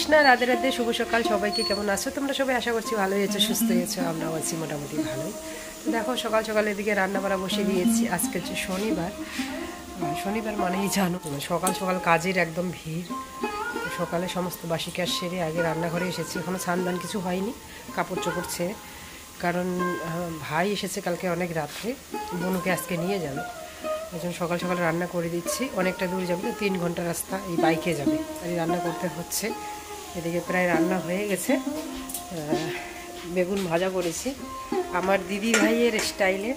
কৃষ্ণ, রাধে রাধে, শুভ সকাল সবাইকে। কেমন আছো তোমরা সবাই? আশা করছি ভালোই আছো, সুস্থ আছো। আমরাও আছি মোটামুটি ভালোই। তো দেখো সকাল সকাল এদিকে রান্না বাড়া বসিয়ে দিয়েছি। আজকে হচ্ছে শনিবার। শনিবার মানেই জানো সকাল সকাল কাজের একদম ভিড়। সকালে সমস্ত বাসি কাজ সেরে আগে রান্নাঘরে এসেছি। এখনও স্নান কিছু হয়নি, কাপড় চোপড় ছেড়ে। কারণ ভাই এসেছে কালকে অনেক রাত্রে, বোনকে আজকে নিয়ে যাবে। এই জন্য সকাল সকাল রান্না করে দিচ্ছি। অনেকটা দূর যাবে তো, 3 ঘন্টা রাস্তা এই বাইকে যাবে, তাই রান্না করতে হচ্ছে। এদিকে প্রায় রান্না হয়ে গেছে। বেগুন ভাজা করেছি আমার দিদি ভাইয়ের স্টাইলে।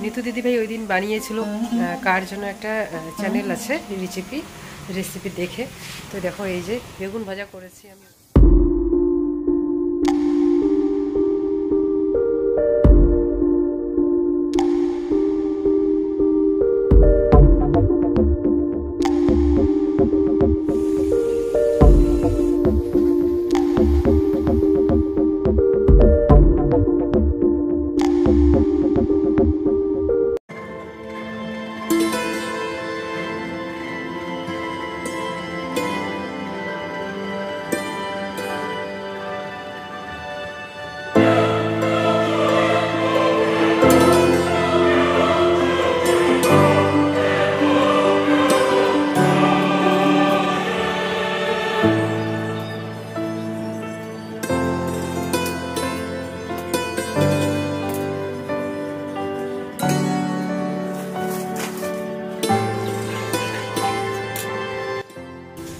নিতু দিদি ভাই ওই দিন বানিয়েছিল, কার জন্য একটা চ্যানেল আছে রেসিপি দেখে। তো দেখো এই যে বেগুন ভাজা করেছি আমি।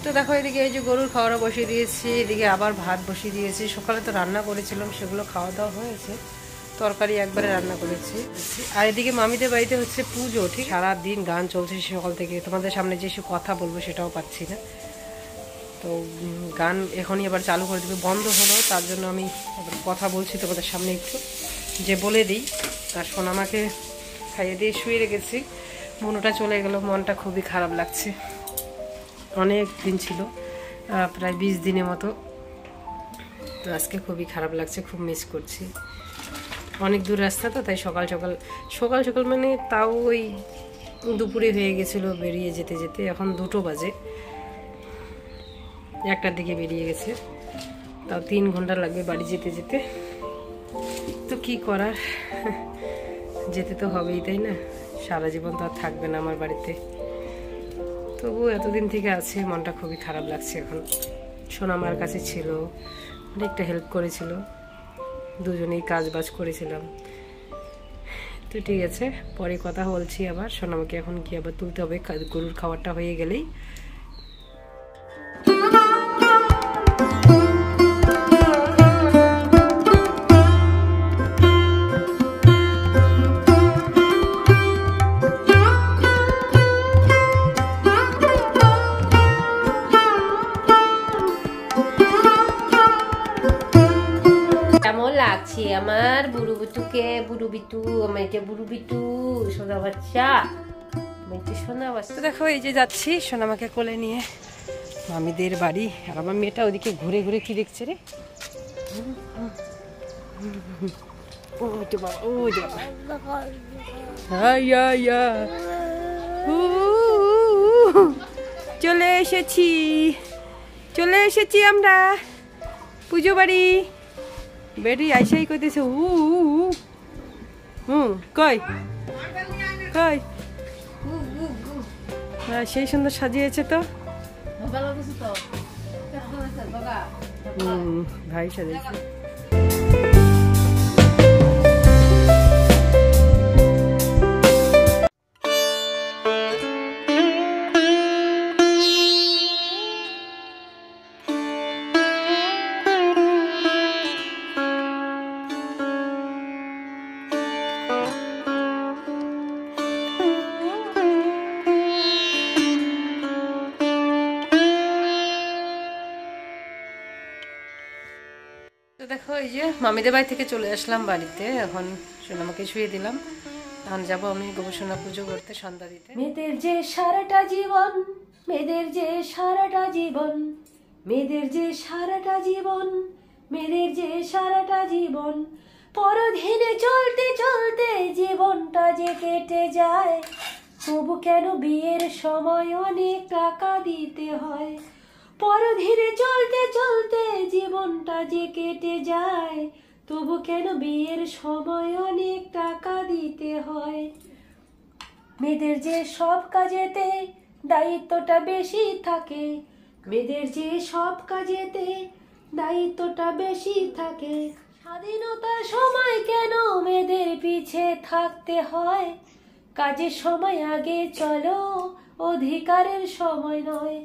তো দেখো এদিকে এই যে গরুর খাওয়াটা বসিয়ে দিয়েছি, এদিকে আবার ভাত বসিয়ে দিয়েছি। সকালে তো রান্না করেছিলাম, সেগুলো খাওয়া দাওয়া হয়েছে। তরকারি একবারে রান্না করেছি। আর এদিকে মামিদের বাড়িতে হচ্ছে পুজো, ঠিক সারাদিন গান চলছে সকাল থেকে। তোমাদের সামনে যে সে কথা বলবো সেটাও পাচ্ছি না। তো গান এখনই আবার চালু করে দেবে, বন্ধ হলো, তার জন্য আমি কথা বলছি তোমাদের সামনে একটু যে বলে দিই। আর সোনামাকে খাইয়ে দিয়ে শুয়ে রেখেছি। মনটা চলে গেল, মনটা খুবই খারাপ লাগছে। অনেক দিন ছিল, প্রায় 20 দিনের মতো। তো আজকে খুবই খারাপ লাগছে, খুব মিস করছি। অনেক দূর রাস্তা তো, তাই সকাল সকাল মানে তাও ওই দুপুরে হয়ে গেছিলো বেরিয়ে যেতে যেতে। এখন 2টো বাজে, 1টার দিকে বেরিয়ে গেছে। তাও 3 ঘন্টা লাগবে বাড়ি যেতে যেতে। তো কি করার, যেতে তো হবেই, তাই না? সারা জীবন তো আর থাকবে না আমার বাড়িতে। তবু এতদিন থেকে আছে, মনটা খুবই খারাপ লাগছে এখন। সোনামার কাছে ছিল, অনেকটা হেল্প করেছিল, দুজনেই কাজ বাজ করেছিলাম। তো ঠিক আছে, পরে কথা বলছি আবার। সোনামাকে এখন কি আবার তুলতে হবে, গরুর খাবারটা হয়ে গেলেই। কেমন লাগছে আমার বুড়ু বিটুকে? বুড়ু বিটু, আমার এটা বুড়ু বিটু, সোনা বাচ্চা, সোনা বাচ্চা। দেখো এই যে যাচ্ছি সোনামাকে কোলে নিয়ে মামিদের বাড়ি। আর আমার মেয়েটা ওদিকে ঘুরে ঘুরে কি দেখছে রে? ওই তো বাবা, ওই তো বাবা, চলে এসেছি আমরা পুজো বাড়ি। বেরি আইসাই কইতেছে কই সেই সুন্দর সাজিয়েছে তো। ভাই সাজিয়েছে। তো দেখো এই যে মামিদের বাড়ি থেকে চলে আসলাম বাড়িতে। এখন সোনামাকে শুয়ে দিলাম। এখন যাবো আমি গোবর্ষণা পুজো করতে, সন্ধ্যা দিতে। মেয়েদের যে সারাটা জীবন, মেয়েদের যে সারাটা জীবন, মেয়েদের যে সারাটা জীবন, মেয়েদের যে সারাটা জীবন, পরধীনে চলতে চলতে জীবনটা যে কেটে যায়। তবু কেন বিয়ের সময় অনেক টাকা দিতে হয়? পরধীরে চলতে চলতে জীবনটা যে কেটে যায়, তবু কেন বিয়ের সময় অনেক টাকা দিতে হয়। মেয়েদের যে সব কাজেতে দায়িত্বটা বেশি থাকে, মেয়েদের যে সব কাজেতে দায়িত্বটা বেশি থাকে। স্বাধীনতার সময় কেন মেয়েদের পিছে থাকতে হয়, কাজের সময় আগে চলো, অধিকারের সময় নয়।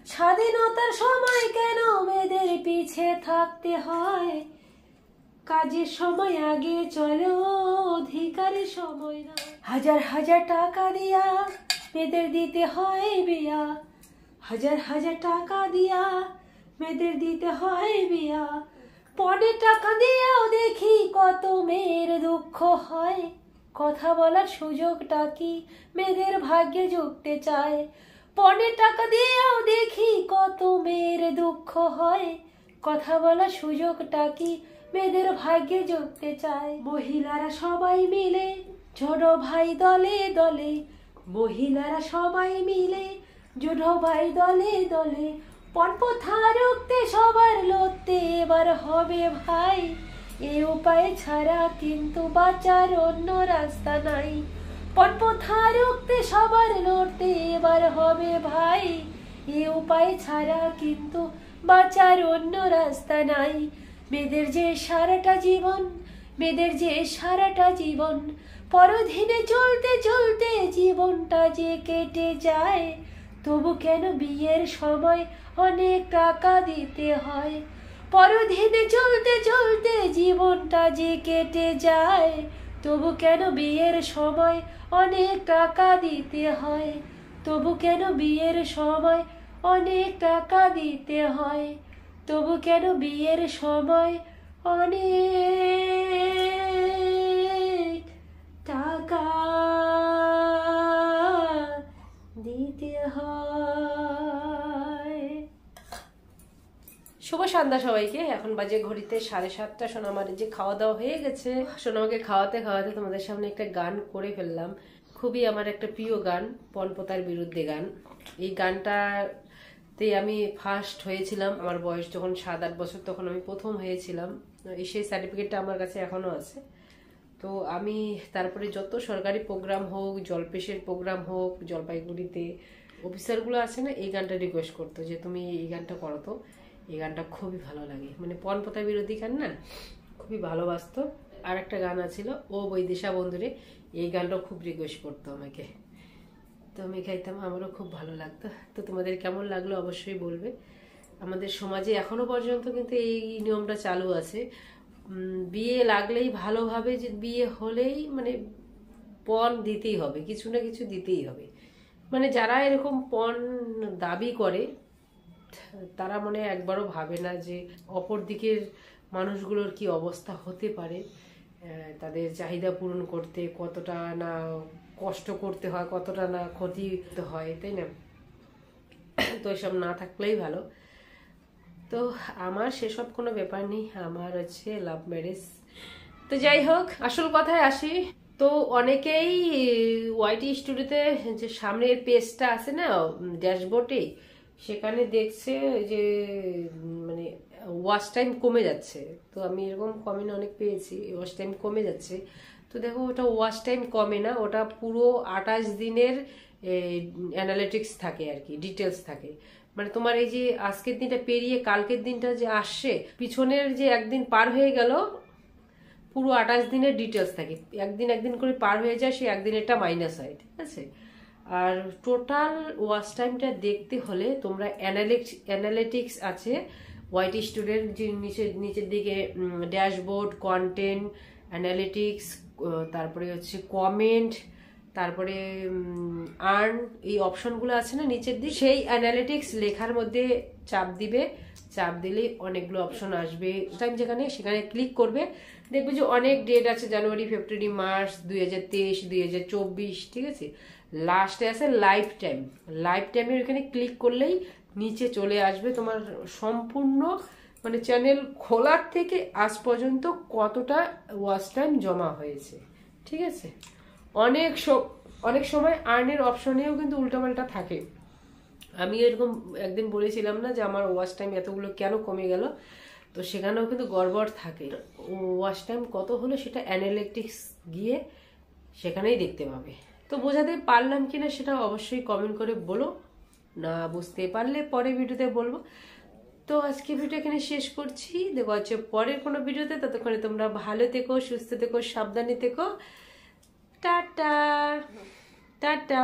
স্বাধীনতার সময় কেন মেয়েদের পিছে থাকতে হয়, কাজের সময় আগে চলো, অধিকারের সময় নয়। হাজার হাজার টাকা দিয়া মেয়েদের দিতে হয় বিয়া, হাজার হাজার টাকা দিয়া মেয়েদের দিতে হয় বিয়া। পরে টাকা দিয়েও দেখি কত মেয়ের দুঃখ হয়, কথা বলার সুযোগটা কি মেয়েদের ভাগ্যে জুটতে চায়। পরে টাকা দিয়েও দেখি কত মেয়ের দুঃখ হয়, কথা বলার সুযোগটা কি মেয়েদের ভাগ্যে জুটতে চায়। মহিলারা সবাই মিলে ছোট ভাই দলে দলে, মহিলারা সবাই মিলে ছোট ভাই দলে দলে। পণপ্রথা রুখতে সবার লড়তে এবার হবে ভাই, এ উপায় ছাড়া কিন্তু বাঁচার অন্য রাস্তা নাই। পণপ্রথা রুখতে সবার লড়তে এবার হবে ভাই, এ উপায় ছাড়া কিন্তু বাঁচার অন্য রাস্তা নাই। মেয়েদের যে সারাটা জীবন, মেয়েদের যে সারাটা জীবন, পরধীনে চলতে চলতে জীবনটা যে কেটে যায়, তবু কেন বিয়ের সময় অনেক টাকা দিতে হয়। পরধীনে চলতে চলতে জীবনটা যে কেটে যায়, তবু কেন বিয়ের সময় অনেক টাকা দিতে হয়, তবু কেন বিয়ের সময় অনেক টাকা দিতে হয়, তবু কেন বিয়ের সময় অনেক টাকা দিতে হয়। শুভ সন্ধ্যা সবাইকে। এখন বাজে ঘড়িতে 7:30। সোনামার যে খাওয়া দাওয়া হয়ে গেছে, সোনামাকে খাওয়াতে খাওয়াতে তোমাদের সামনে একটা গান করে ফেললাম। খুবই আমার একটা প্রিয় গান, পণপ্রথার বিরুদ্ধে গান। এই গানটাতে আমি ফার্স্ট হয়েছিলাম আমার বয়স যখন 7-8 বছর, তখন আমি প্রথম হয়েছিলাম। সেই সার্টিফিকেটটা আমার কাছে এখনো আছে। তো আমি তারপরে যত সরকারি প্রোগ্রাম হোক, জলপেশের প্রোগ্রাম হোক, জলপাইগুড়িতে অফিসারগুলো আছে না, এই গানটা রিকোয়েস্ট করতো যে তুমি এই গানটা করো। তো এই গানটা খুবই ভালো লাগে, মানে পণপ্রথা বিরোধী গান না, খুবই ভালোবাসতো। আর একটা গান আছিল ও বৈদেশা বন্ধুরে, এই গানটাও খুব রিকোয়েস্ট করতো আমাকে, তো আমি গাইতাম, আমারও খুব ভালো লাগতো। তো তোমাদের কেমন লাগলো অবশ্যই বলবে। আমাদের সমাজে এখনো পর্যন্ত কিন্তু এই নিয়মটা চালু আছে, বিয়ে লাগলেই ভালোভাবে, যে বিয়ে হলেই মানে পণ দিতেই হবে, কিছু না কিছু দিতেই হবে। মানে যারা এরকম পণ দাবি করে তারা মনে একবারও ভাবে না যে অপর দিকের মানুষগুলোর কি অবস্থা হতে পারে, তাদের চাহিদা পূরণ করতে কতটা না কষ্ট করতে হয়, কতটা না ক্ষতি হয়, তাই না? তো এসব না থাকলেই ভালো। তো আমার সেসব কোনো ব্যাপার নেই, আমার হচ্ছে লাভ ম্যারেজ। তো যাই হোক, আসল কথায় আসি। তো অনেকেই ওয়াইটি স্টুডিওতে যে সামনের পেজটা আছে না ড্যাশবোর্ডে, সেখানে দেখছে যে মানে ওয়াচ টাইম কমে যাচ্ছে। তো আমি এরকম কমেন্ট অনেক পেয়েছি, ওয়াচ টাইম কমে যাচ্ছে। তো দেখো, ওটা ওয়াচ টাইম কমে না, ওটা পুরো 28 দিনের অ্যানালিটিক্স থাকে আর কি, ডিটেলস থাকে। মানে তোমার এই যে আজকের দিনটা পেরিয়ে কালকের দিনটা যে আসছে, পিছনের যে একদিন পার হয়ে গেল, পুরো 28 দিনের ডিটেলস থাকে। একদিন একদিন করে পার হয়ে যায়, সেই একদিনেরটা মাইনাস হয়, ঠিক আছে? আর টোটাল ওয়াচ টাইমটা দেখতে হলে তোমরা অ্যানালিটিক্স আছে ওয়াইটি স্টুডেন্ট, যে নিচের দিকে ড্যাশবোর্ড, কন্টেন্ট, অ্যানালিটিক্স, তারপরে হচ্ছে কমেন্ট, তারপরে আর্ন, এই অপশনগুলো আছে না নিচের দিকে, সেই অ্যানালিটিক্স লেখার মধ্যে চাপ দিবে। চাপ দিলেই অনেকগুলো অপশন আসবে। টাইম যেখানে, সেখানে ক্লিক করবে, দেখবে যে অনেক ডেট আছে, জানুয়ারি, ফেব্রুয়ারি, মার্চ, 2023, 2024, ঠিক আছে? লাস্টে আছে লাইফ টাইম। লাইফ টাইমের এখানে ক্লিক করলেই নিচে চলে আসবে তোমার সম্পূর্ণ, মানে চ্যানেল খোলার থেকে আজ পর্যন্ত কতটা ওয়াচ টাইম জমা হয়েছে, ঠিক আছে? অনেক সময় আর্নের অপশনেও কিন্তু উল্টাপাল্টা থাকে, আমি এরকম একদিন বলেছিলাম না যে আমার ওয়াচ টাইম এতগুলো কেন কমে গেল, তো সেখানেও কিন্তু গড়বড় থাকে। ওয়াচ টাইম কত হলো সেটা অ্যানালিটিক্স গিয়ে সেখানেই দেখতে পাবে। তো বোঝাতে পারলাম কিনা সেটা অবশ্যই কমেন্ট করে বলো, না বুঝতে পারলে পরে ভিডিওতে বলবো। তো আজকে ভিডিও এখানে শেষ করছি, দেখো হচ্ছে পরের কোনো ভিডিওতে। ততক্ষণে তোমরা ভালো থেকো, সুস্থ থেকো, সাবধানে থেকো। Tata tata.